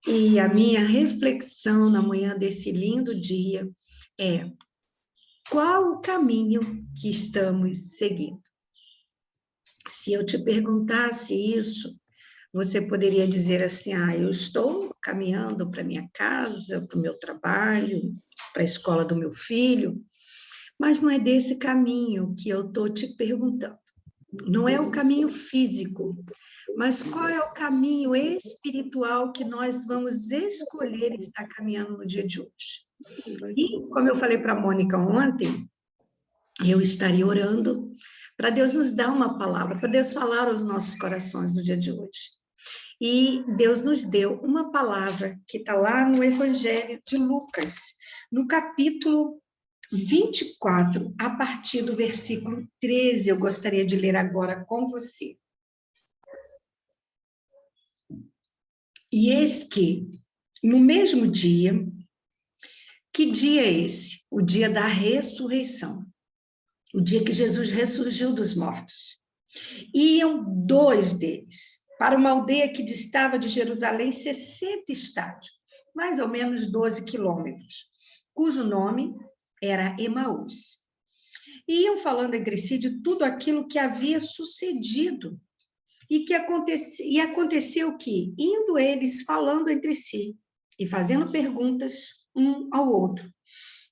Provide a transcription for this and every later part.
E a minha reflexão na manhã desse lindo dia é: qual o caminho que estamos seguindo? Se eu te perguntasse isso, você poderia dizer assim: eu estou caminhando para minha casa, para o meu trabalho, para a escola do meu filho, mas não é desse caminho que eu estou te perguntando. Não é o caminho físico, mas qual é o caminho espiritual que nós vamos escolher estar caminhando no dia de hoje? E, como eu falei para a Mônica ontem, eu estaria orando para Deus nos dar uma palavra, para Deus falar aos nossos corações no dia de hoje. E Deus nos deu uma palavra que está lá no Evangelho de Lucas, no capítulo 24, a partir do versículo 13, eu gostaria de ler agora com você. E eis que, no mesmo dia, que dia é esse? O dia da ressurreição. O dia que Jesus ressurgiu dos mortos. Iam dois deles para uma aldeia que distava de Jerusalém 60 estádios, mais ou menos 12 quilômetros, cujo nome era Emaús. E iam falando entre si de tudo aquilo que havia sucedido. E aconteceu que, indo eles falando entre si e fazendo perguntas um ao outro,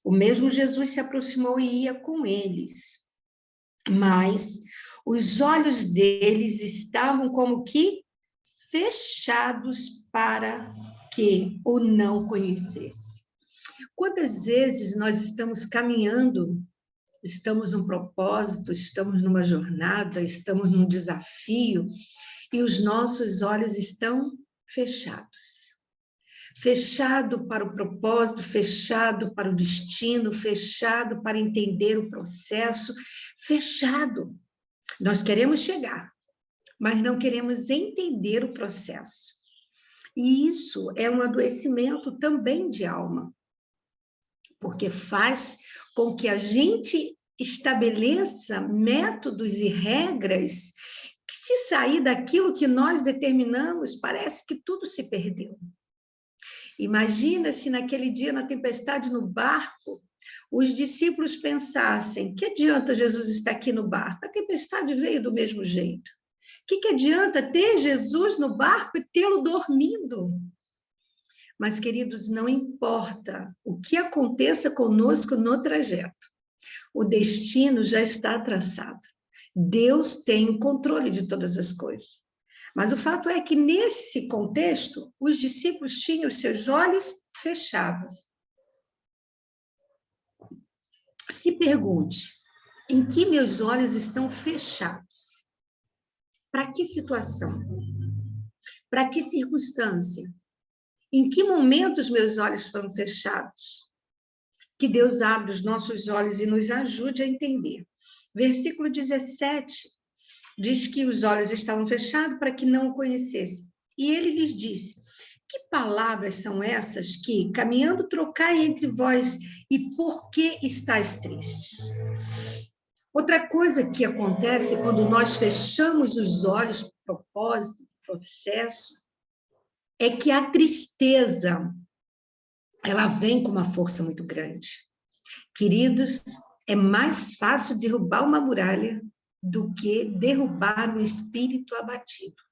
o mesmo Jesus se aproximou e ia com eles. Mas os olhos deles estavam como que fechados para que o não conhecesse. Quantas vezes nós estamos caminhando, estamos num propósito, estamos numa jornada, estamos num desafio, e os nossos olhos estão fechados. Fechado para o propósito, fechado para o destino, fechado para entender o processo, fechado. Nós queremos chegar, mas não queremos entender o processo. E isso é um adoecimento também de alma, porque faz com que a gente estabeleça métodos e regras que, se sair daquilo que nós determinamos, parece que tudo se perdeu. Imagina se naquele dia, na tempestade no barco, os discípulos pensassem: que adianta Jesus estar aqui no barco? A tempestade veio do mesmo jeito. Que adianta ter Jesus no barco e tê-lo dormindo? Mas, queridos, não importa o que aconteça conosco no trajeto, o destino já está traçado. Deus tem o controle de todas as coisas. Mas o fato é que, nesse contexto, os discípulos tinham os seus olhos fechados. Se pergunte: em que meus olhos estão fechados? Para que situação? Para que circunstância? Em que momento os meus olhos foram fechados? Que Deus abra os nossos olhos e nos ajude a entender. Versículo 17 diz que os olhos estavam fechados para que não o conhecessem. E ele lhes disse: que palavras são essas que, caminhando, trocai entre vós, e por que estáis tristes? Outra coisa que acontece quando nós fechamos os olhos para o propósito, processo, é que a tristeza, ela vem com uma força muito grande. Queridos, é mais fácil derrubar uma muralha do que derrubar um espírito abatido.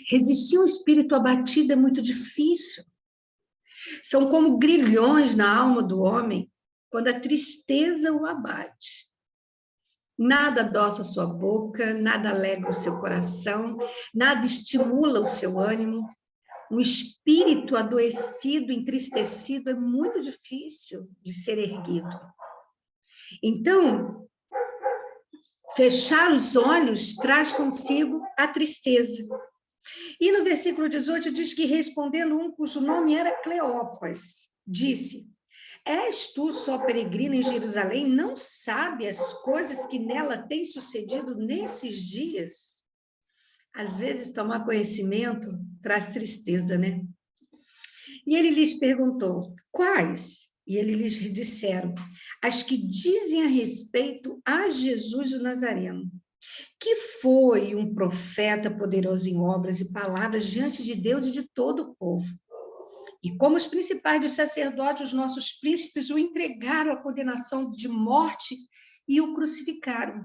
Resistir a um espírito abatido é muito difícil. São como grilhões na alma do homem quando a tristeza o abate. Nada adoça a sua boca, nada alegra o seu coração, nada estimula o seu ânimo. Um espírito adoecido, entristecido, é muito difícil de ser erguido. Então, fechar os olhos traz consigo a tristeza. E no versículo 18 diz que, respondendo um cujo nome era Cleopas, disse: és tu só peregrina em Jerusalém, não sabe as coisas que nela têm sucedido nesses dias? Às vezes, tomar conhecimento traz tristeza, né? E ele lhes perguntou: quais? E eles lhes disseram: as que dizem a respeito a Jesus o Nazareno. que foi um profeta poderoso em obras e palavras diante de Deus e de todo o povo. E como os principais dos sacerdotes, os nossos príncipes o entregaram à condenação de morte e o crucificaram.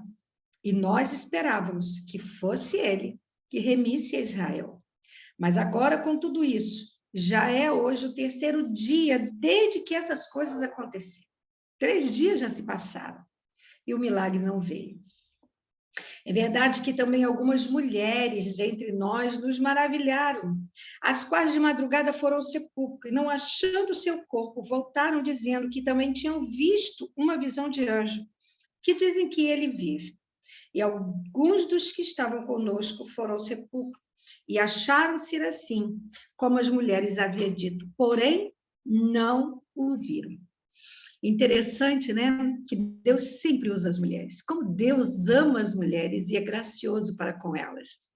E nós esperávamos que fosse ele que remisse a Israel. Mas agora, com tudo isso, já é hoje o terceiro dia desde que essas coisas aconteceram. 3 dias já se passaram e o milagre não veio. É verdade que também algumas mulheres dentre nós nos maravilharam, as quais de madrugada foram ao sepulcro e, não achando seu corpo, voltaram dizendo que também tinham visto uma visão de anjo, que dizem que ele vive. E alguns dos que estavam conosco foram ao sepulcro e acharam ser assim, como as mulheres haviam dito, porém não o viram. Interessante, né? Que Deus sempre usa as mulheres. Como Deus ama as mulheres e é gracioso para com elas.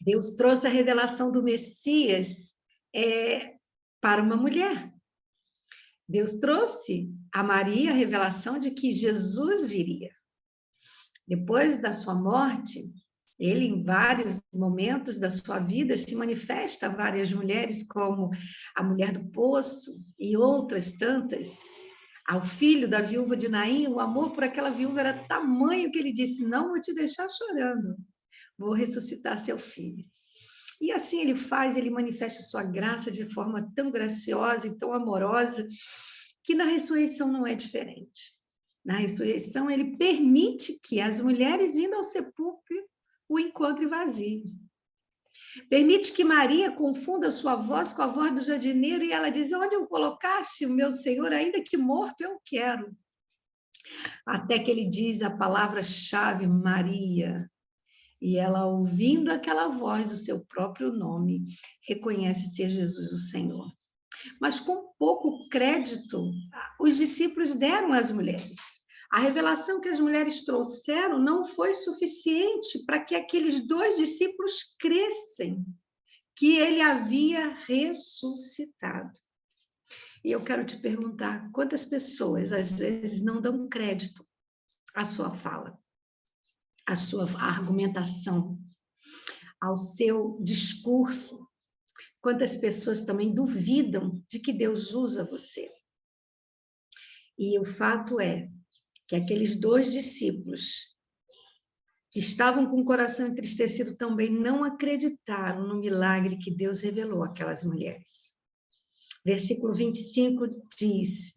Deus trouxe a revelação do Messias para uma mulher. Deus trouxe a Maria a revelação de que Jesus viria. Depois da sua morte, ele, em vários momentos da sua vida, se manifesta a várias mulheres, como a mulher do poço e outras tantas. Ao filho da viúva de Naim, o amor por aquela viúva era tamanho que ele disse, não vou te deixar chorando, vou ressuscitar seu filho. E assim ele faz, ele manifesta sua graça de forma tão graciosa e tão amorosa, que na ressurreição não é diferente. Na ressurreição, ele permite que as mulheres indo ao sepulcro o encontrem vazio. Permite que Maria confunda sua voz com a voz do jardineiro e ela diz, onde eu colocaste o meu Senhor, ainda que morto eu quero. Até que ele diz a palavra-chave, Maria. E ela, ouvindo aquela voz do seu próprio nome, reconhece ser Jesus o Senhor. Mas com pouco crédito, os discípulos deram às mulheres. A revelação que as mulheres trouxeram não foi suficiente para que aqueles 2 discípulos crescem que ele havia ressuscitado. E eu quero te perguntar, quantas pessoas às vezes não dão crédito à sua fala, à sua argumentação, ao seu discurso? Quantas pessoas também duvidam de que Deus usa você? E o fato é que aqueles 2 discípulos que estavam com o coração entristecido também não acreditaram no milagre que Deus revelou àquelas mulheres. Versículo 25 diz,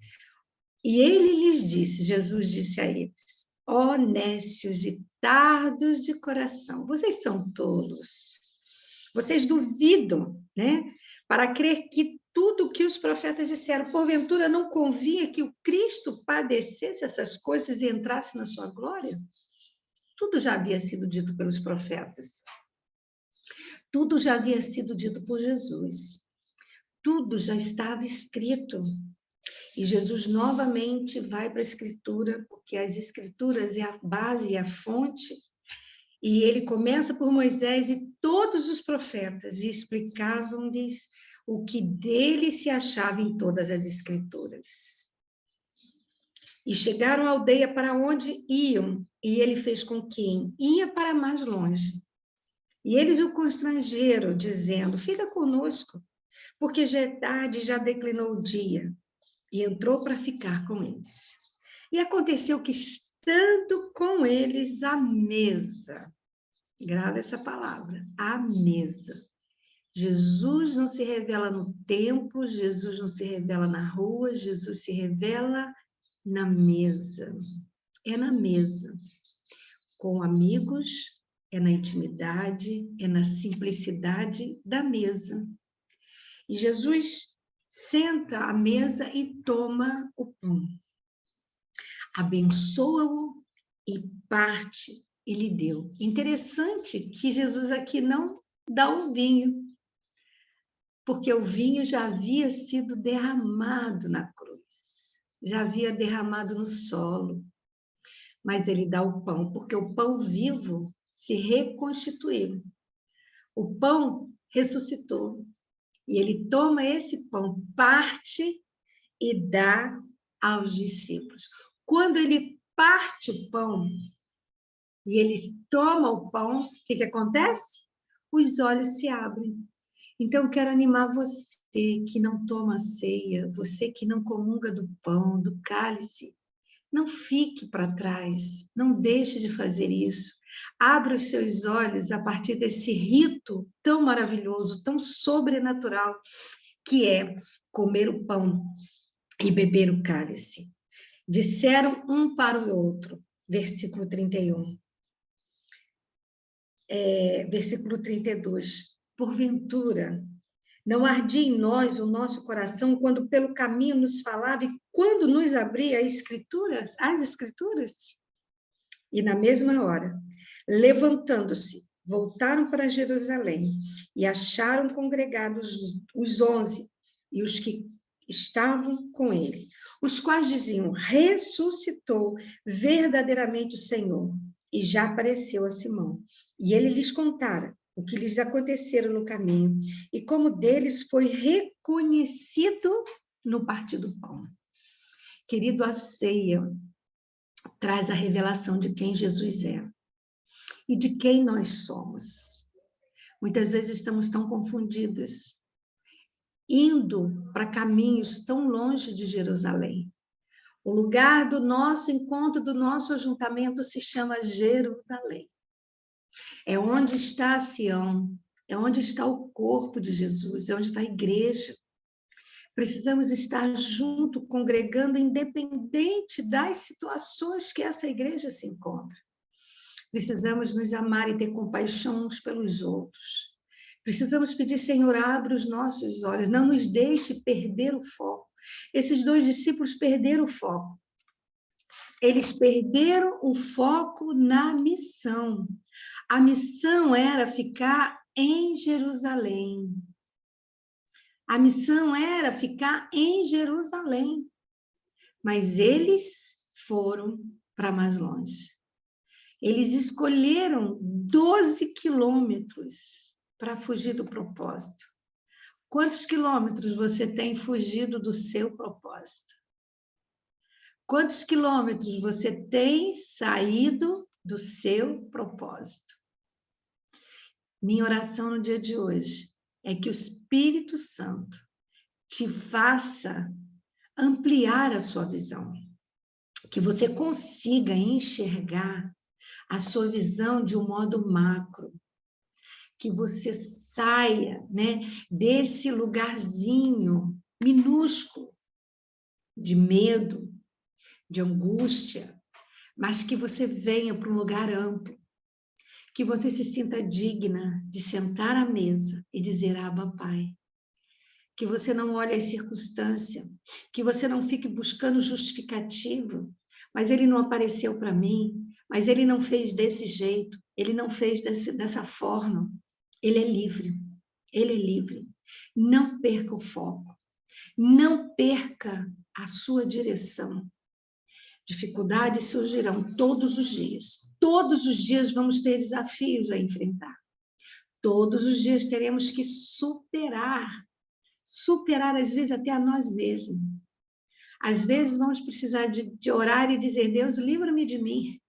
e ele lhes disse, Jesus disse a eles, ó nécios e tardos de coração, vocês são tolos, vocês duvidam, né? Para crer que tudo o que os profetas disseram, porventura não convinha que o Cristo padecesse essas coisas e entrasse na sua glória? Tudo já havia sido dito pelos profetas. Tudo já havia sido dito por Jesus. Tudo já estava escrito. E Jesus novamente vai para a Escritura, porque as Escrituras é a base, é a fonte. E ele começa por Moisés e todos os profetas e explicavam-lhes o que dele se achava em todas as Escrituras. E chegaram à aldeia para onde iam, e ele fez com que ia para mais longe. E eles o constrangeram, dizendo, fica conosco, porque já é tarde, já declinou o dia. E entrou para ficar com eles. E aconteceu que, estando com eles à mesa, grava essa palavra, à mesa. Jesus não se revela no templo, Jesus não se revela na rua, Jesus se revela na mesa. É na mesa. Com amigos, é na intimidade, é na simplicidade da mesa. E Jesus senta à mesa e toma o pão. Abençoa-o e parte e lhe deu. Interessante que Jesus aqui não dá o vinho, porque o vinho já havia sido derramado na cruz, já havia derramado no solo. Mas ele dá o pão, porque o pão vivo se reconstituiu. O pão ressuscitou. E ele toma esse pão, parte e dá aos discípulos. Quando ele parte o pão, e ele toma o pão, o que acontece? Os olhos se abrem. Então, eu quero animar você que não toma a ceia, você que não comunga do pão, do cálice. Não fique para trás, não deixe de fazer isso. Abra os seus olhos a partir desse rito tão maravilhoso, tão sobrenatural, que é comer o pão e beber o cálice. Disseram um para o outro, versículo 31. Versículo 32. Porventura, não ardia em nós o nosso coração quando pelo caminho nos falava e quando nos abria as Escrituras? E na mesma hora, levantando-se, voltaram para Jerusalém e acharam congregados os 11 e os que estavam com ele, os quais diziam: ressuscitou verdadeiramente o Senhor e já apareceu a Simão. E ele lhes contara o que lhes aconteceram no caminho e como deles foi reconhecido no partir do pão. Querido, a ceia traz a revelação de quem Jesus é e de quem nós somos. Muitas vezes estamos tão confundidas, indo para caminhos tão longe de Jerusalém. O lugar do nosso encontro, do nosso ajuntamento se chama Jerusalém. É onde está Sião, é onde está o corpo de Jesus, é onde está a igreja. Precisamos estar junto, congregando, independente das situações que essa igreja se encontra. Precisamos nos amar e ter compaixão uns pelos outros. Precisamos pedir: Senhor, abre os nossos olhos, não nos deixe perder o foco. Esses 2 discípulos perderam o foco. Eles perderam o foco na missão. A missão era ficar em Jerusalém. A missão era ficar em Jerusalém. Mas eles foram para mais longe. Eles escolheram 12 quilômetros para fugir do propósito. Quantos quilômetros você tem fugido do seu propósito? Quantos quilômetros você tem saído do seu propósito? Minha oração no dia de hoje é que o Espírito Santo te faça ampliar a sua visão, que você consiga enxergar a sua visão de um modo macro, que você saia, desse lugarzinho minúsculo de medo, de angústia, mas que você venha para um lugar amplo, que você se sinta digna de sentar à mesa e dizer: Abba, Pai. Que você não olhe as circunstâncias, que você não fique buscando justificativa, mas ele não apareceu para mim, mas ele não fez desse jeito, ele não fez dessa forma. Ele é livre, ele é livre. Não perca o foco, não perca a sua direção. Dificuldades surgirão todos os dias. Todos os dias vamos ter desafios a enfrentar. Todos os dias teremos que superar às vezes até a nós mesmos. Às vezes vamos precisar de orar e dizer: Deus, livra-me de mim.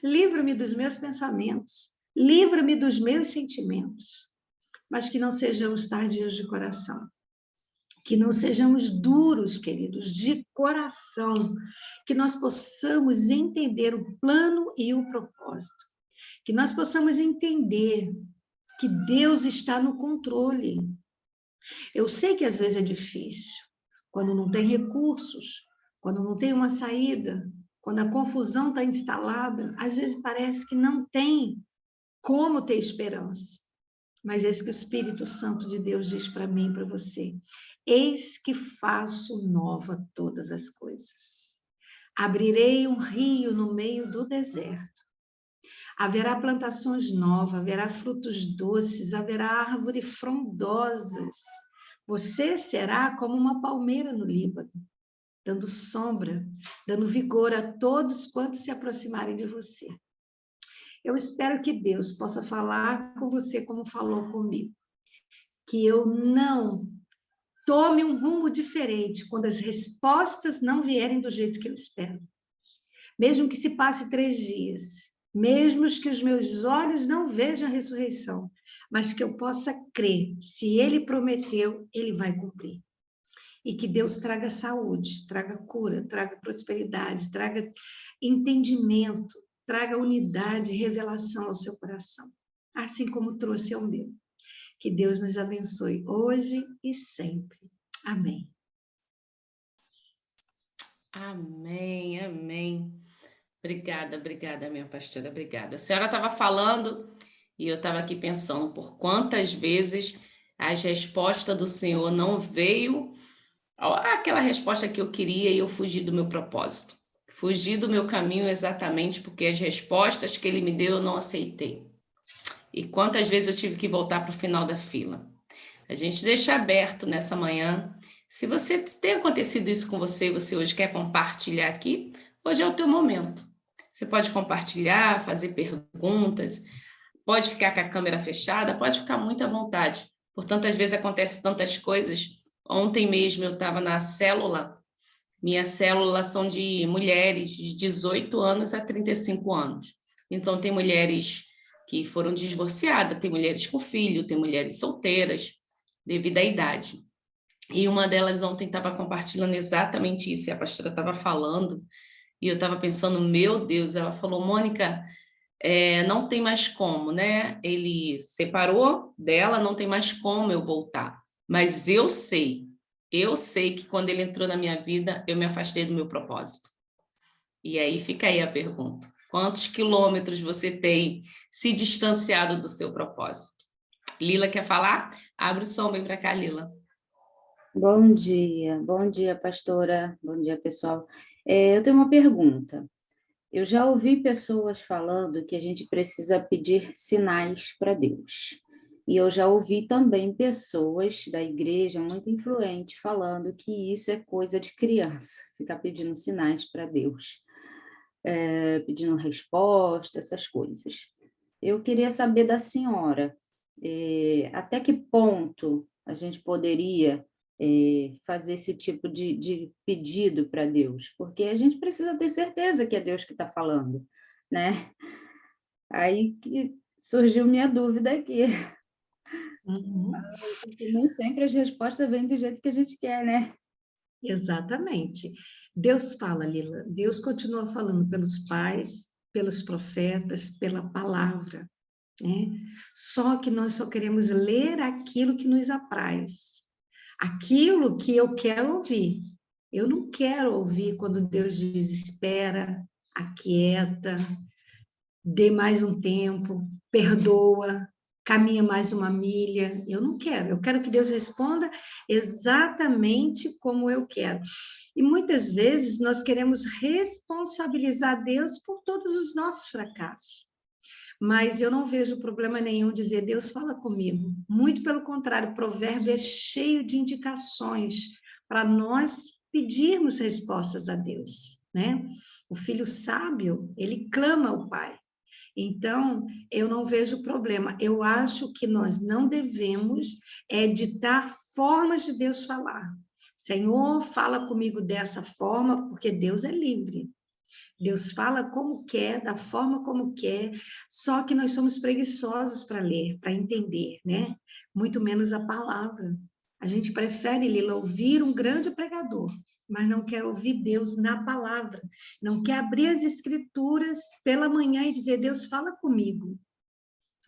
Livra-me dos meus pensamentos. Livra-me dos meus sentimentos. Mas que não sejamos tardios de coração. Que não sejamos duros, queridos, de coração, que nós possamos entender o plano e o propósito, que nós possamos entender que Deus está no controle. Eu sei que às vezes é difícil, quando não tem recursos, quando não tem uma saída, quando a confusão está instalada, às vezes parece que não tem como ter esperança. Mas eis que o Espírito Santo de Deus diz para mim e para você: eis que faço nova todas as coisas. Abrirei um rio no meio do deserto. Haverá plantações novas, haverá frutos doces, haverá árvores frondosas. Você será como uma palmeira no Líbano, dando sombra, dando vigor a todos quantos se aproximarem de você. Eu espero que Deus possa falar com você como falou comigo. Que eu não tome um rumo diferente quando as respostas não vierem do jeito que eu espero. Mesmo que se passe 3 dias, mesmo que os meus olhos não vejam a ressurreição, mas que eu possa crer, se Ele prometeu, Ele vai cumprir. E que Deus traga saúde, traga cura, traga prosperidade, traga entendimento, traga unidade, revelação ao seu coração, assim como trouxe ao meu. Que Deus nos abençoe hoje e sempre. Amém. Amém, amém. Obrigada, minha pastora, obrigada. A senhora estava falando e eu estava aqui pensando por quantas vezes a resposta do Senhor não veio, aquela resposta que eu queria e eu fugi do meu propósito. Fugi do meu caminho exatamente porque as respostas que Ele me deu eu não aceitei. E quantas vezes eu tive que voltar para o final da fila. A gente deixa aberto nessa manhã. Se você tem acontecido isso com você e você hoje quer compartilhar aqui, hoje é o teu momento. Você pode compartilhar, fazer perguntas, pode ficar com a câmera fechada, pode ficar muito à vontade. Por tantas vezes acontecem tantas coisas. Ontem mesmo eu estava na célula, minhas células são de mulheres de 18 anos a 35 anos. Então, tem mulheres que foram divorciadas, tem mulheres com filho, tem mulheres solteiras, devido à idade. E uma delas ontem estava compartilhando exatamente isso, e a pastora estava falando, e eu estava pensando, meu Deus, ela falou, Mônica, não tem mais como, né? Ele separou dela, não tem mais como eu voltar. Mas eu sei que quando ele entrou na minha vida, eu me afastei do meu propósito. E aí fica aí a pergunta. Quantos quilômetros você tem se distanciado do seu propósito? Lila quer falar? Abre o som bem para cá, Lila. Bom dia, pastora, bom dia, pessoal. Eu tenho uma pergunta. Eu já ouvi pessoas falando que a gente precisa pedir sinais para Deus. E eu já ouvi também pessoas da igreja muito influentes falando que isso é coisa de criança, ficar pedindo sinais para Deus, pedindo resposta, essas coisas. Eu queria saber da senhora, até que ponto a gente poderia fazer esse tipo de pedido para Deus, porque a gente precisa ter certeza que é Deus que está falando, né? Aí que surgiu minha dúvida aqui. Uhum. Porque nem sempre as respostas vêm do jeito que a gente quer, né? Exatamente. Deus fala, Lila. Deus continua falando pelos pais, pelos profetas, pela palavra, né? Só que nós só queremos ler aquilo que nos apraz, aquilo que eu quero ouvir. Eu não quero ouvir quando Deus diz espera, aquieta, dê mais um tempo, perdoa, caminha mais uma milha. Eu não quero. Eu quero que Deus responda exatamente como eu quero. E muitas vezes nós queremos responsabilizar Deus por todos os nossos fracassos. Mas eu não vejo problema nenhum dizer Deus fala comigo. Muito pelo contrário, o provérbio é cheio de indicações para nós pedirmos respostas a Deus, né? O filho sábio, ele clama ao pai. Então, eu não vejo problema. Eu acho que nós não devemos ditar formas de Deus falar. Senhor, fala comigo dessa forma, porque Deus é livre. Deus fala como quer, da forma como quer, só que nós somos preguiçosos para ler, para entender, né? Muito menos a palavra. A gente prefere, Lila, ouvir um grande pregador, mas não quer ouvir Deus na palavra. Não quer abrir as escrituras pela manhã e dizer, Deus, fala comigo.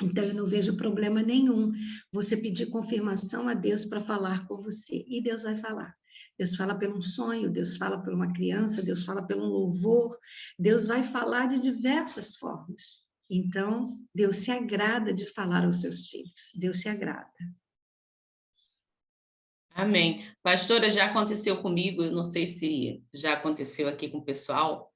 Então, eu não vejo problema nenhum você pedir confirmação a Deus para falar com você. E Deus vai falar. Deus fala pelo um sonho, Deus fala por uma criança, Deus fala pelo um louvor, Deus vai falar de diversas formas. Então, Deus se agrada de falar aos seus filhos. Deus se agrada. Amém. Pastora, já aconteceu comigo, eu não sei se já aconteceu aqui com o pessoal,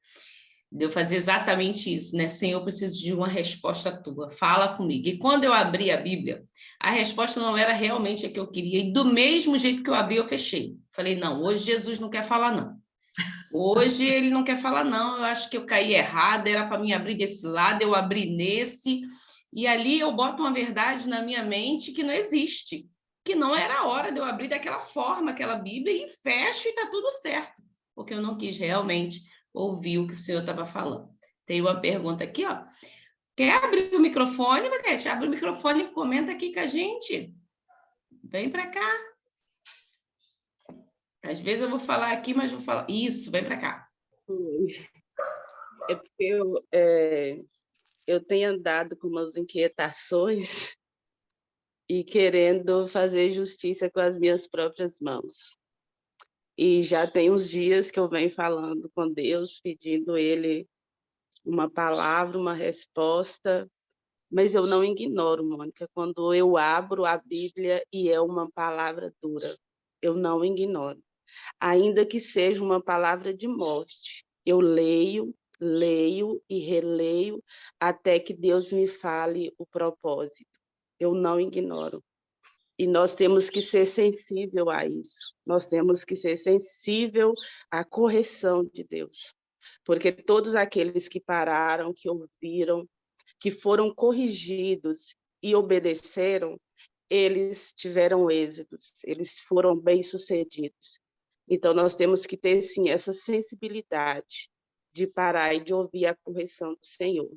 de eu fazer exatamente isso, né? Senhor, eu preciso de uma resposta tua, fala comigo. E quando eu abri a Bíblia, a resposta não era realmente a que eu queria, e do mesmo jeito que eu abri, eu fechei. Falei, não, hoje Jesus não quer falar, não. Hoje ele não quer falar, não, eu acho que eu caí errado, era para mim abrir desse lado, eu abri nesse, e ali eu boto uma verdade na minha mente que não existe, que não era a hora de eu abrir daquela forma, aquela Bíblia, e fecho e está tudo certo, porque eu não quis realmente ouvir o que o Senhor estava falando. Tem uma pergunta aqui, ó. Quer abrir o microfone, Vanete? Abre o microfone e comenta aqui com a gente. Vem para cá. Às vezes eu vou falar aqui, mas vou falar... Isso, vem para cá. É porque eu tenho andado com umas inquietações e querendo fazer justiça com as minhas próprias mãos. E já tem uns dias que eu venho falando com Deus, pedindo Ele uma palavra, uma resposta, mas eu não ignoro, Mônica, quando eu abro a Bíblia e é uma palavra dura, eu não ignoro. Ainda que seja uma palavra de morte, eu leio e releio até que Deus me fale o propósito. Eu não ignoro. E nós temos que ser sensível a isso. Nós temos que ser sensível à correção de Deus. Porque todos aqueles que pararam, que ouviram, que foram corrigidos e obedeceram, eles tiveram êxitos, eles foram bem-sucedidos. Então, nós temos que ter, sim, essa sensibilidade de parar e de ouvir a correção do Senhor.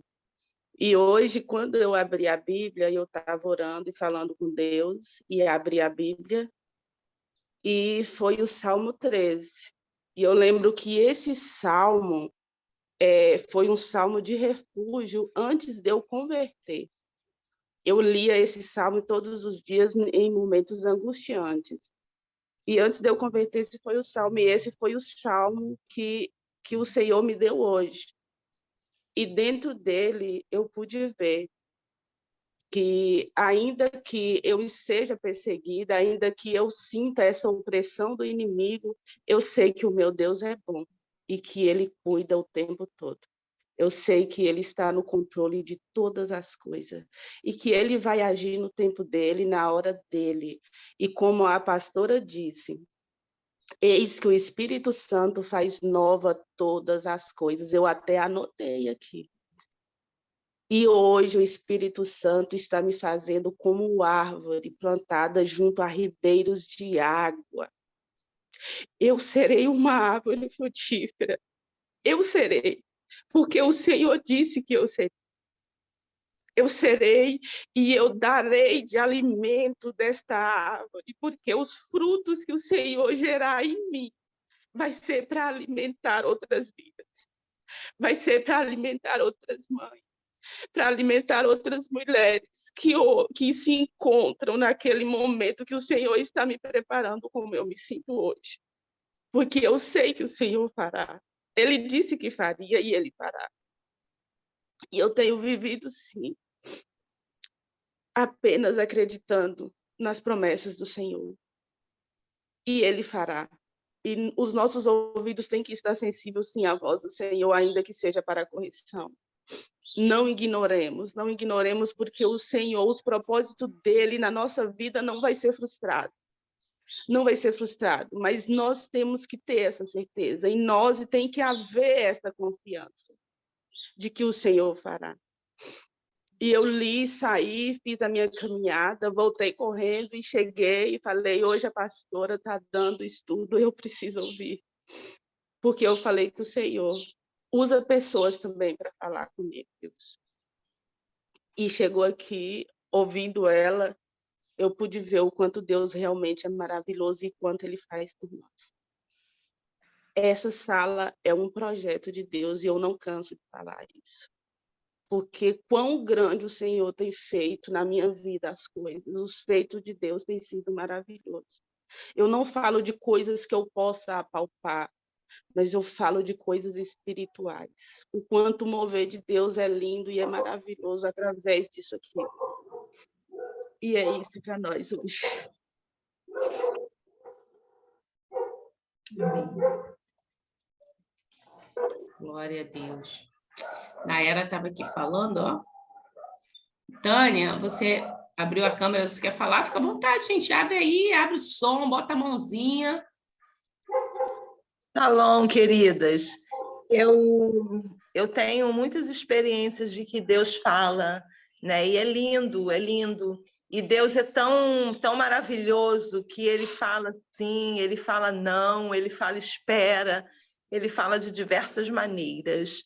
E hoje, quando eu abri a Bíblia, eu estava orando e falando com Deus, e abri a Bíblia, e foi o Salmo 13. E eu lembro que esse salmo foi um salmo de refúgio antes de eu converter. Eu lia esse salmo todos os dias em momentos angustiantes. E antes de eu converter, esse foi o salmo, e esse foi o salmo que o Senhor me deu hoje. E dentro dele eu pude ver que, ainda que eu seja perseguida, ainda que eu sinta essa opressão do inimigo, eu sei que o meu Deus é bom e que Ele cuida o tempo todo. Eu sei que Ele está no controle de todas as coisas e que Ele vai agir no tempo dele, na hora dele. E como a pastora disse, eis que o Espírito Santo faz nova todas as coisas. Eu até anotei aqui. E hoje o Espírito Santo está me fazendo como árvore plantada junto a ribeiros de água. Eu serei uma árvore frutífera. Eu serei, porque o Senhor disse que eu serei. Eu serei e eu darei de alimento desta árvore, porque os frutos que o Senhor gerar em mim vai ser para alimentar outras vidas, vai ser para alimentar outras mães, para alimentar outras mulheres que se encontram naquele momento que o Senhor está me preparando como eu me sinto hoje. Porque eu sei que o Senhor fará. Ele disse que faria e Ele fará. E eu tenho vivido, sim, apenas acreditando nas promessas do Senhor. E Ele fará. E os nossos ouvidos têm que estar sensíveis, sim, à voz do Senhor, ainda que seja para a correção. Não ignoremos, porque o Senhor, os propósitos dele na nossa vida não vai ser frustrado. Não vai ser frustrado, mas nós temos que ter essa certeza, em nós tem que haver essa confiança de que o Senhor fará. E eu li, saí, fiz a minha caminhada, voltei correndo e cheguei e falei, hoje a pastora está dando estudo, eu preciso ouvir. Porque eu falei com o Senhor, usa pessoas também para falar comigo, Deus. E chegou aqui, ouvindo ela, eu pude ver o quanto Deus realmente é maravilhoso e quanto Ele faz por nós. Essa sala é um projeto de Deus e eu não canso de falar isso. Porque quão grande o Senhor tem feito na minha vida as coisas, os feitos de Deus têm sido maravilhosos. Eu não falo de coisas que eu possa apalpar, mas eu falo de coisas espirituais. O quanto o mover de Deus é lindo e é maravilhoso através disso aqui. E é isso para nós hoje. Glória a Deus. Nayara estava aqui falando, ó. Tânia, você abriu a câmera, você quer falar? Fica à vontade, gente. Abre aí, abre o som, bota a mãozinha. Shalom, queridas. Eu tenho muitas experiências de que Deus fala, né? E é lindo, é lindo. E Deus é tão maravilhoso que Ele fala sim, Ele fala não, Ele fala espera, Ele fala de diversas maneiras.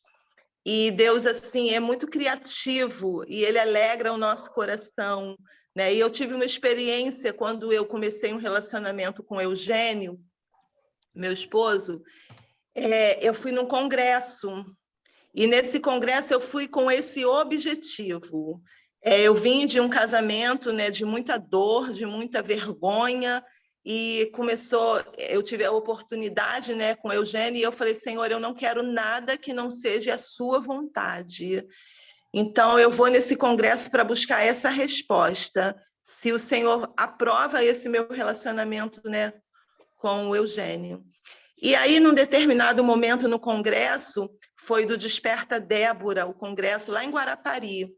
E Deus, assim, é muito criativo e Ele alegra o nosso coração, né? E eu tive uma experiência quando eu comecei um relacionamento com o Eugênio, meu esposo. Eu fui num congresso, e nesse congresso eu fui com esse objetivo. Eu vim de um casamento, né, de muita dor, de muita vergonha, e eu tive a oportunidade, né, com o Eugênio, e eu falei, Senhor, eu não quero nada que não seja a sua vontade. Então, eu vou nesse congresso para buscar essa resposta, se o Senhor aprova esse meu relacionamento, né, com o Eugênio. E aí, num determinado momento no congresso, foi do Desperta Débora, o congresso lá em Guarapari.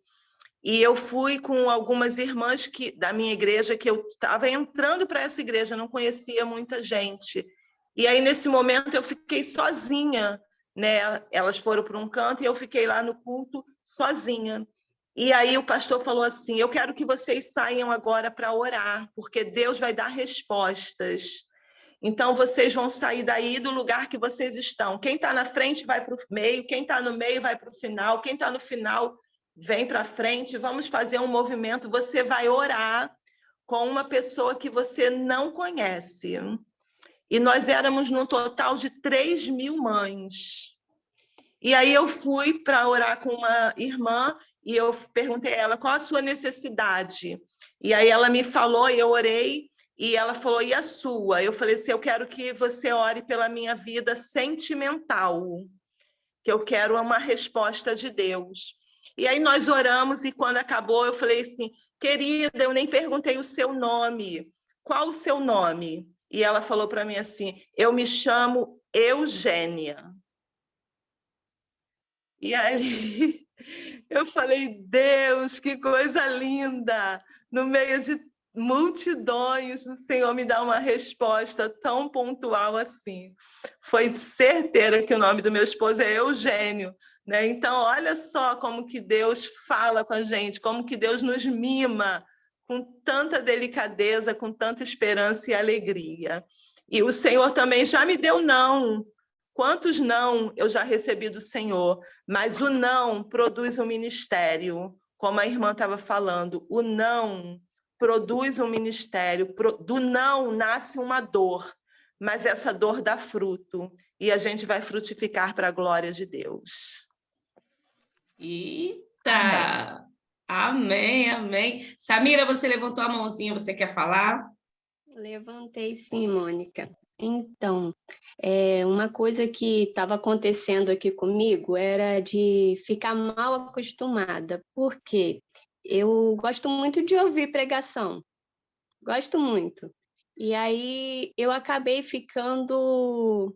E eu fui com algumas irmãs da minha igreja, que eu estava entrando para essa igreja, não conhecia muita gente. E aí, nesse momento, eu fiquei sozinha, né? Elas foram para um canto e eu fiquei lá no culto sozinha. E aí o pastor falou assim, eu quero que vocês saiam agora para orar, porque Deus vai dar respostas. Então, vocês vão sair daí do lugar que vocês estão. Quem está na frente vai para o meio, quem está no meio vai para o final, quem está no final vem para frente. Vamos fazer um movimento. Você vai orar com uma pessoa que você não conhece. E nós éramos num total de 3.000 mães. E aí eu fui para orar com uma irmã e eu perguntei a ela qual a sua necessidade. E aí ela me falou e eu orei. E ela falou, e a sua? Eu falei assim, eu quero que você ore pela minha vida sentimental, que eu quero uma resposta de Deus. E aí nós oramos, e quando acabou, eu falei assim, querida, eu nem perguntei o seu nome. Qual o seu nome? E ela falou para mim assim, eu me chamo Eugênia. E aí eu falei, Deus, que coisa linda! No meio de multidões, o Senhor me dá uma resposta tão pontual assim. Foi certeira que o nome do meu esposo é Eugênio, né? Então, olha só como que Deus fala com a gente, como que Deus nos mima com tanta delicadeza, com tanta esperança e alegria. E o Senhor também já me deu não. Quantos não eu já recebi do Senhor? Mas o não produz um ministério, como a irmã estava falando. O não produz um ministério, do não nasce uma dor, mas essa dor dá fruto, e a gente vai frutificar para a glória de Deus. Eita! Amém, amém. Samira, você levantou a mãozinha, você quer falar? Levantei sim, Mônica. Então, uma coisa que estava acontecendo aqui comigo era de ficar mal acostumada, porque eu gosto muito de ouvir pregação, gosto muito. E aí eu acabei ficando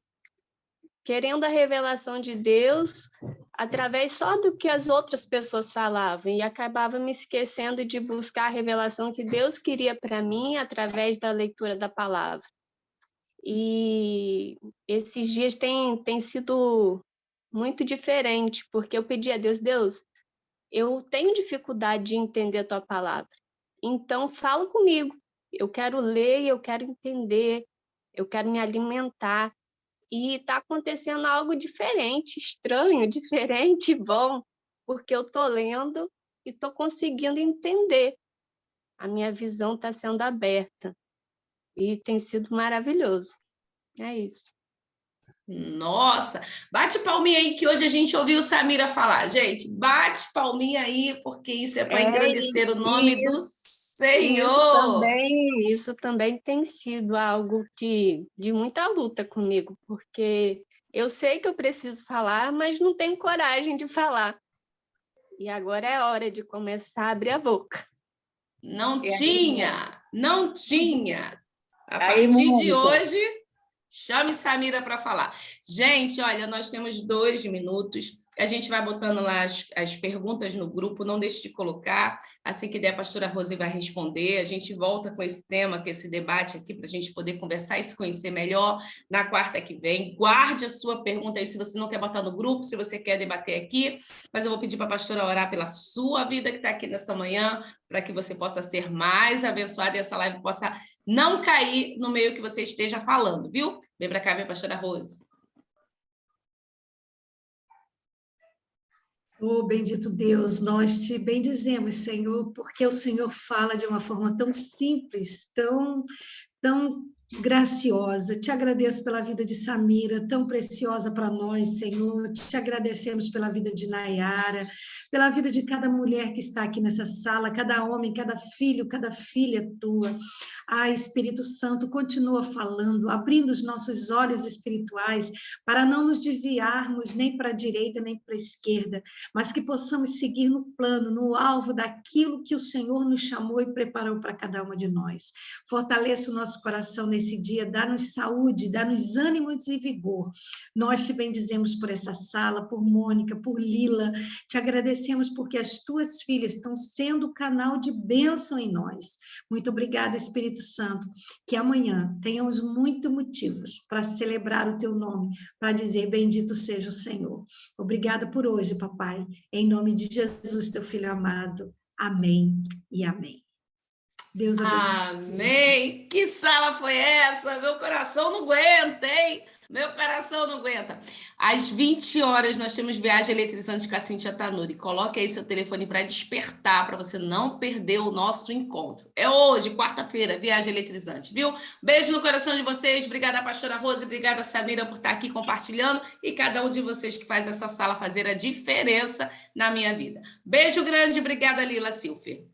querendo a revelação de Deus através só do que as outras pessoas falavam, e acabava me esquecendo de buscar a revelação que Deus queria para mim através da leitura da palavra. E esses dias tem sido muito diferente, porque eu pedi a Deus, Deus, eu tenho dificuldade de entender a tua palavra, então fala comigo, eu quero ler, eu quero entender, eu quero me alimentar. E está acontecendo algo diferente, estranho, diferente, bom, porque eu estou lendo e estou conseguindo entender. A minha visão está sendo aberta e tem sido maravilhoso. É isso. Nossa, bate palminha aí que hoje a gente ouviu Samira falar. Gente, bate palminha aí, porque isso é para engrandecer o nome do Senhor. Isso também tem sido algo de muita luta comigo, porque eu sei que eu preciso falar, mas não tenho coragem de falar. E agora é hora de começar a abrir a boca. Não tinha. A partir de hoje, chame Samira para falar. Gente, olha, nós temos 2 minutos. A gente vai botando lá as perguntas no grupo, não deixe de colocar. Assim que der, a pastora Rose vai responder. A gente volta com esse tema, com esse debate aqui, para a gente poder conversar e se conhecer melhor na quarta que vem. Guarde a sua pergunta aí, se você não quer botar no grupo, se você quer debater aqui. Mas eu vou pedir para a pastora orar pela sua vida que está aqui nessa manhã, para que você possa ser mais abençoada e essa live possa não cair no meio que você esteja falando, viu? Vem para cá, vem, pastora Rose. Oh, bendito Deus, nós te bendizemos, Senhor, porque o Senhor fala de uma forma tão simples, tão graciosa. Te agradeço pela vida de Samira, tão preciosa para nós, Senhor. Te agradecemos pela vida de Nayara, pela vida de cada mulher que está aqui nessa sala, cada homem, cada filho, cada filha tua. Espírito Santo, continua falando, abrindo os nossos olhos espirituais para não nos desviarmos nem para a direita nem para a esquerda, mas que possamos seguir no plano, no alvo daquilo que o Senhor nos chamou e preparou para cada uma de nós. Fortaleça o nosso coração nesse dia, dá-nos saúde, dá-nos ânimos e vigor. Nós te bendizemos por essa sala, por Mônica, por Lila, te agradecemos porque as tuas filhas estão sendo canal de bênção em nós. Muito obrigada, Espírito Santo, que amanhã tenhamos muitos motivos para celebrar o teu nome, para dizer bendito seja o Senhor. Obrigada por hoje, papai, em nome de Jesus, teu filho amado. Amém e amém. Deus abençoe. Amém. Que sala foi essa? Meu coração não aguenta, hein? Meu coração não aguenta. Às 20 horas nós temos viagem eletrizante com a Cíntia Tanuri. Coloque aí seu telefone para despertar, para você não perder o nosso encontro. É hoje, quarta-feira, viagem eletrizante, viu? Beijo no coração de vocês. Obrigada, pastora Rose. Obrigada, Samira, por estar aqui compartilhando. E cada um de vocês que faz essa sala fazer a diferença na minha vida. Beijo grande. Obrigada, Lila Silfer.